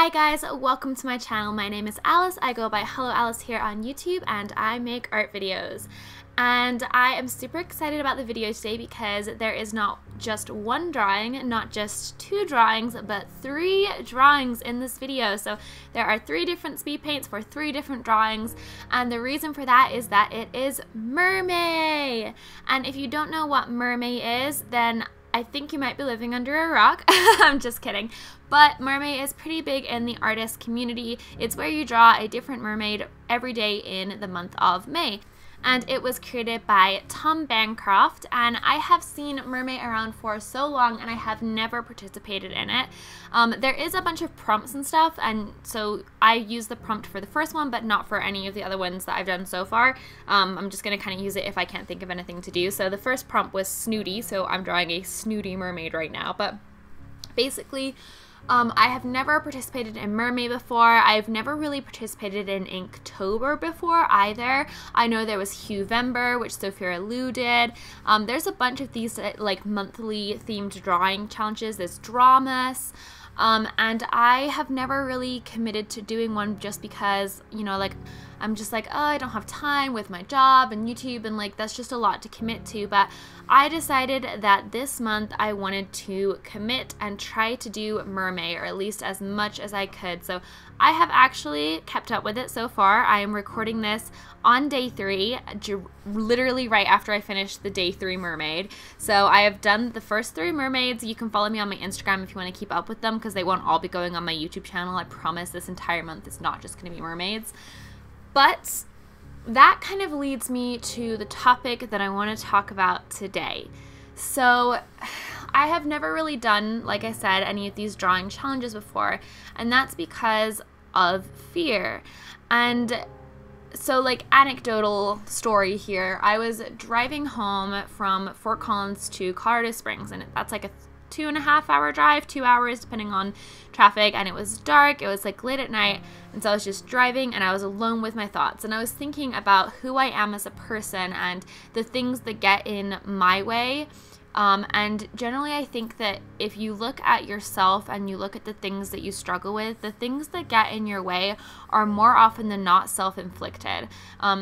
Hi guys, welcome to my channel. My name is Alice. I go by Hello Alice here on YouTube and I make art videos. And I am super excited about the video today because there is not just one drawing, not just two drawings, but 3 drawings in this video. So there are 3 different speed paints for 3 different drawings, and the reason for that is that it is Mermay. And if you don't know what Mermay is, then I think you might be living under a rock. I'm just kidding. But Mermay is pretty big in the artist community. It's where you draw a different mermaid every day in the month of May. And it was created by Tom Bancroft, and I have seen Mermay around for so long and I have never participated in it. There is a bunch of prompts and stuff, and so I used the prompt for the first one but not for any of the other ones that I've done so far. I'm just going to kind of use it if I can't think of anything to do. So the first prompt was snooty, so I'm drawing a snooty mermaid right now, but basically I have never participated in Mermay before. I've never really participated in Inktober before either. I know there was Huevember, which Sophia Lou did. There's a bunch of these like monthly themed drawing challenges. There's Dramas. And I have never really committed to doing one just because, you know, like I'm just like, oh, I don't have time with my job and YouTube, and like that's just a lot to commit to. But I decided that this month I wanted to commit and try to do Mermay, or at least as much as I could. So I have actually kept up with it so far. I am recording this on day 3, literally right after I finished the day 3 mermaid. So I have done the first 3 mermaids. You can follow me on my Instagram if you want to keep up with them, because they won't all be going on my YouTube channel. I promise this entire month is not just going to be mermaids. But that kind of leads me to the topic that I want to talk about today. So I have never really done, like I said, any of these drawing challenges before, and that's because of fear. And so, like, anecdotal story here, I was driving home from Fort Collins to Colorado Springs, and that's like a 2.5 hour drive, 2 hours depending on traffic, and it was dark, it was like late at night, and so I was just driving and I was alone with my thoughts, and I was thinking about who I am as a person and the things that get in my way. And generally I think that if you look at yourself and you look at the things that you struggle with, the things that get in your way are more often than not self-inflicted.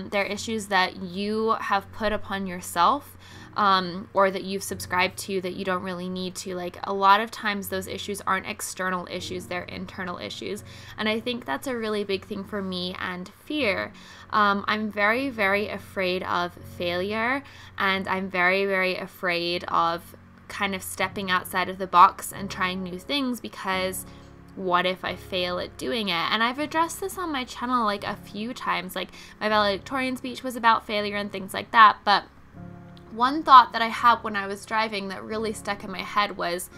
They're issues that you have put upon yourself, or that you've subscribed to that you don't really need to. Like, a lot of times those issues aren't external issues, they're internal issues. And I think that's a really big thing for me and fear. I'm very, very afraid of failure, and I'm very, very afraid of kind of stepping outside of the box and trying new things, because what if I fail at doing it? And I've addressed this on my channel like a few times. Like, my valedictorian speech was about failure and things like that, but one thought that I had when I was driving that really stuck in my head was,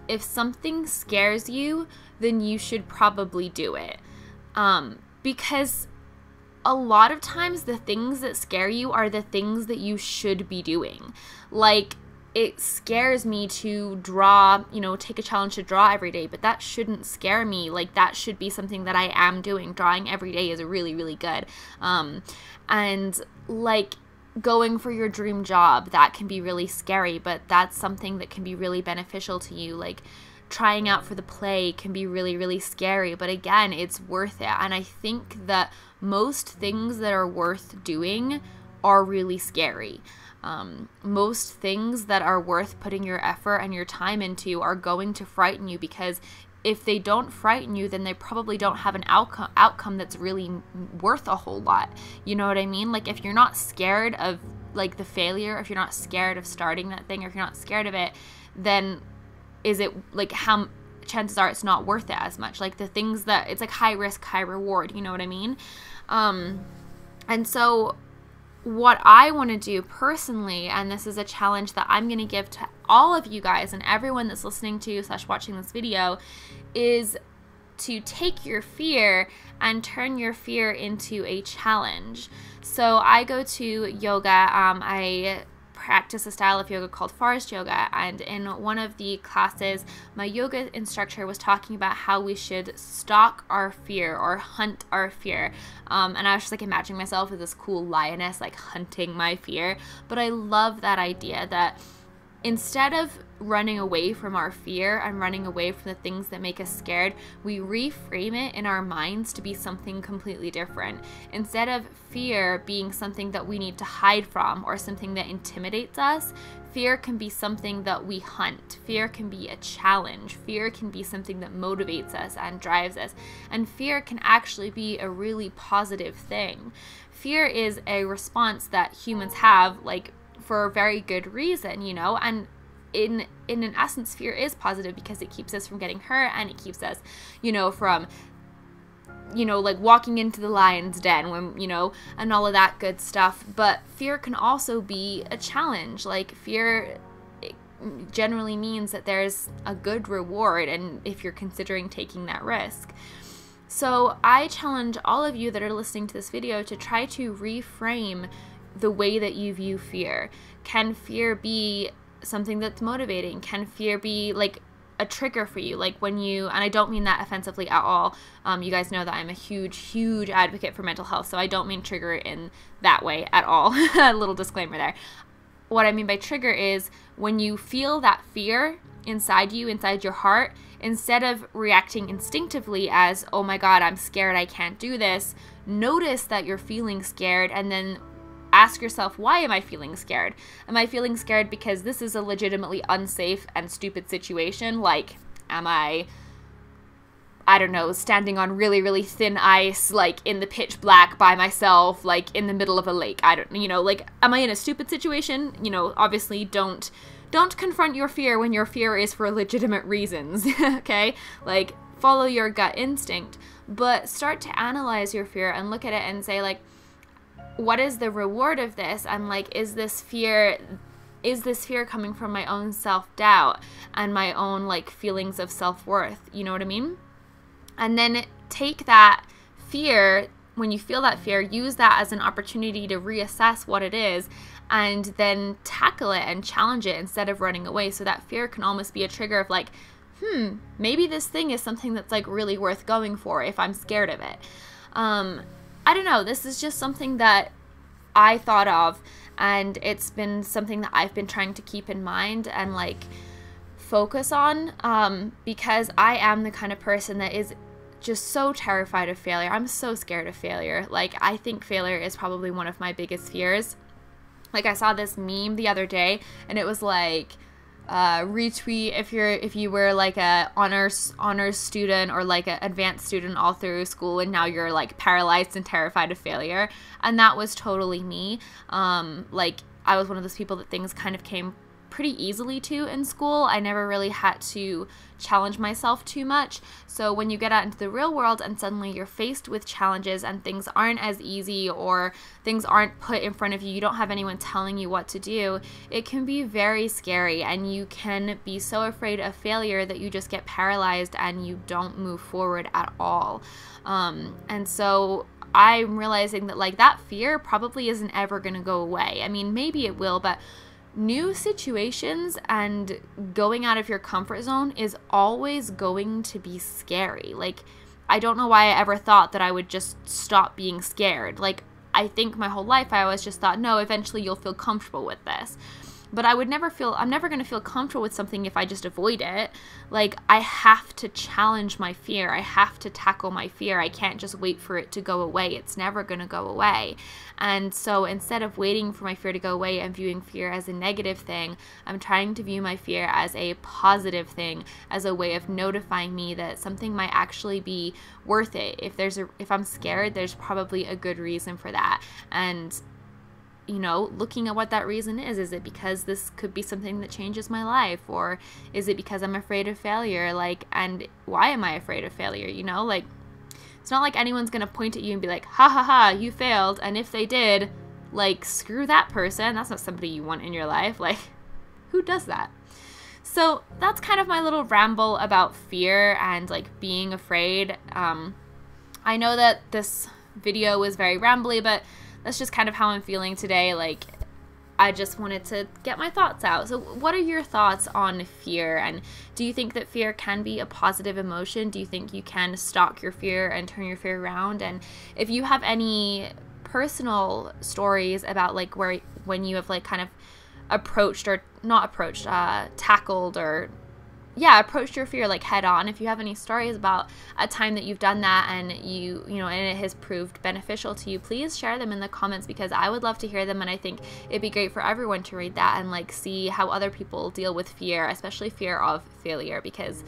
if something scares you, then you should probably do it. Because a lot of times the things that scare you are the things that you should be doing. Like, it scares me to draw, you know, take a challenge to draw every day, but that shouldn't scare me. Like, that should be something that I am doing. Drawing every day is really, really good. And like, going for your dream job, that can be really scary, but that's something that can be really beneficial to you. Like, trying out for the play can be really, really scary, but again, it's worth it. And I think that most things that are worth doing are really scary. Most things that are worth putting your effort and your time into are going to frighten you, because if they don't frighten you, then they probably don't have an outcome that's really worth a whole lot. You know what I mean? Like, if you're not scared of like the failure, if you're not scared of starting that thing, or if you're not scared of it, then is it like, how chances are it's not worth it as much. Like, the things that, it's like high risk, high reward, you know what I mean? And so what I want to do personally, and this is a challenge that I'm going to give to all of you guys and everyone that's listening to / watching this video, is to take your fear and turn your fear into a challenge. So I go to yoga. I practice a style of yoga called forest yoga, and in one of the classes my yoga instructor was talking about how we should stalk our fear or hunt our fear, and I was just like imagining myself as this cool lioness like hunting my fear. But I love that idea that instead of running away from our fear and running away from the things that make us scared, we reframe it in our minds to be something completely different. Instead of fear being something that we need to hide from or something that intimidates us, fear can be something that we hunt. Fear can be a challenge. Fear can be something that motivates us and drives us. And fear can actually be a really positive thing. Fear is a response that humans have, like, for a very good reason, you know, and in an essence, fear is positive because it keeps us from getting hurt, and it keeps us, you know, from, you know, like walking into the lion's den when, you know, and all of that good stuff. But fear can also be a challenge. Like, fear generally means that there's a good reward, and if you're considering taking that risk. So I challenge all of you that are listening to this video to try to reframe the way that you view fear. Can fear be something that's motivating? Can fear be like a trigger for you? Like when you, and I don't mean that offensively at all. You guys know that I'm a huge advocate for mental health, so I don't mean trigger in that way at all. A little disclaimer there. What I mean by trigger is when you feel that fear inside you, inside your heart, instead of reacting instinctively as, oh my God, I'm scared, I can't do this, notice that you're feeling scared, and then ask yourself, why am I feeling scared? Am I feeling scared because this is a legitimately unsafe and stupid situation? Like, am I don't know, standing on really thin ice, like in the pitch black by myself, like in the middle of a lake? I don't, you know, like, am I in a stupid situation? You know, obviously don't confront your fear when your fear is for legitimate reasons, okay? Like, follow your gut instinct, but start to analyze your fear and look at it and say, like, what is the reward of this? And like, is this fear coming from my own self-doubt and my own like feelings of self-worth? You know what I mean? And then take that fear, when you feel that fear, use that as an opportunity to reassess what it is and then tackle it and challenge it instead of running away. So that fear can almost be a trigger of like, maybe this thing is something that's like really worth going for if I'm scared of it. I don't know, this is just something that I thought of, and it's been something that I've been trying to keep in mind and like focus on, because I am the kind of person that is just so terrified of failure. I'm so scared of failure. Like, I think failure is probably one of my biggest fears. Like, I saw this meme the other day, and it was like, retweet if you were like a honors student or like an advanced student all through school, and now you're like paralyzed and terrified of failure. And that was totally me. Like, I was one of those people that things kind of came pretty easily to in school. I never really had to challenge myself too much. So when you get out into the real world and suddenly you're faced with challenges and things aren't as easy or things aren't put in front of you, you don't have anyone telling you what to do, it can be very scary, and you can be so afraid of failure that you just get paralyzed and you don't move forward at all. And so I'm realizing that like that fear probably isn't ever going to go away. I mean, maybe it will, but new situations and going out of your comfort zone is always going to be scary. Like, I don't know why I ever thought that I would just stop being scared. Like, I think my whole life I always just thought, no, eventually you'll feel comfortable with this. But I'm never going to feel comfortable with something if I just avoid it. Like, I have to challenge my fear. I have to tackle my fear. I can't just wait for it to go away. It's never going to go away. And so instead of waiting for my fear to go away and viewing fear as a negative thing, I'm trying to view my fear as a positive thing, as a way of notifying me that something might actually be worth it. If I'm scared, there's probably a good reason for that. And you know, looking at what that reason is. Is it because this could be something that changes my life? Or is it because I'm afraid of failure? Like, and why am I afraid of failure? You know, like, it's not like anyone's gonna point at you and be like, ha ha ha, you failed. And if they did, like, screw that person. That's not somebody you want in your life. Like, who does that? So that's kind of my little ramble about fear and like being afraid. I know that this video was very rambly, but that's just kind of how I'm feeling today. Like, I just wanted to get my thoughts out. So what are your thoughts on fear? And do you think that fear can be a positive emotion? Do you think you can stalk your fear and turn your fear around? And if you have any personal stories about like when you have like kind of tackled, or yeah, approached your fear like head on. If you have any stories about a time that you've done that and and it has proved beneficial to you, please share them in the comments, because I would love to hear them, and I think it'd be great for everyone to read that and like see how other people deal with fear, especially fear of failure, because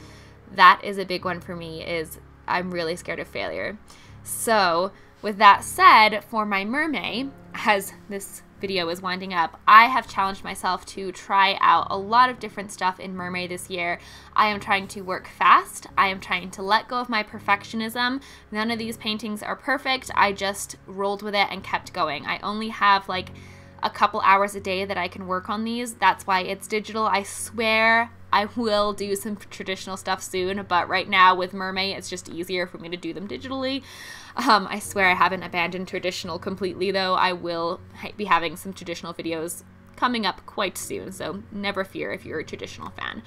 that is a big one for me. Is I'm really scared of failure. So with that said, for my Mermay, as this video is winding up, I have challenged myself to try out a lot of different stuff in Mermay this year. I am trying to work fast. I am trying to let go of my perfectionism. None of these paintings are perfect. I just rolled with it and kept going. I only have like a couple hours a day that I can work on these. That's why it's digital. I swear I will do some traditional stuff soon, but right now with Mermay, it's just easier for me to do them digitally. I swear I haven't abandoned traditional completely, though. I will be having some traditional videos coming up quite soon, so never fear if you're a traditional fan.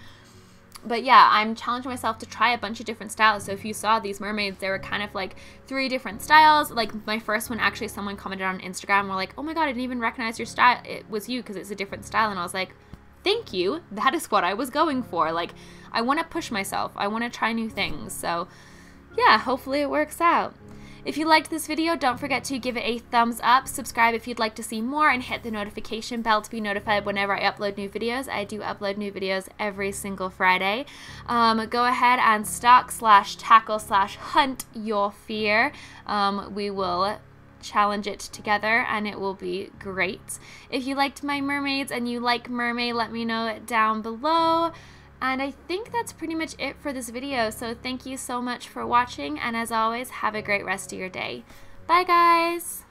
But yeah, I'm challenging myself to try a bunch of different styles. So if you saw these mermaids, there were kind of like 3 different styles. Like my first one, actually, someone commented on Instagram and were like, oh my god, I didn't even recognize your style. It was you, because it's a different style. And I was like, thank you. That is what I was going for. Like, I want to push myself. I want to try new things. So yeah, hopefully it works out. If you liked this video, don't forget to give it a thumbs up, subscribe if you'd like to see more, and hit the notification bell to be notified whenever I upload new videos. I do upload new videos every single Friday. Go ahead and stalk/tackle/hunt your fear. We will challenge it together and it will be great. If you liked my mermaids and you like Mermay, let me know down below. And I think that's pretty much it for this video. So thank you so much for watching, and as always, have a great rest of your day. Bye guys!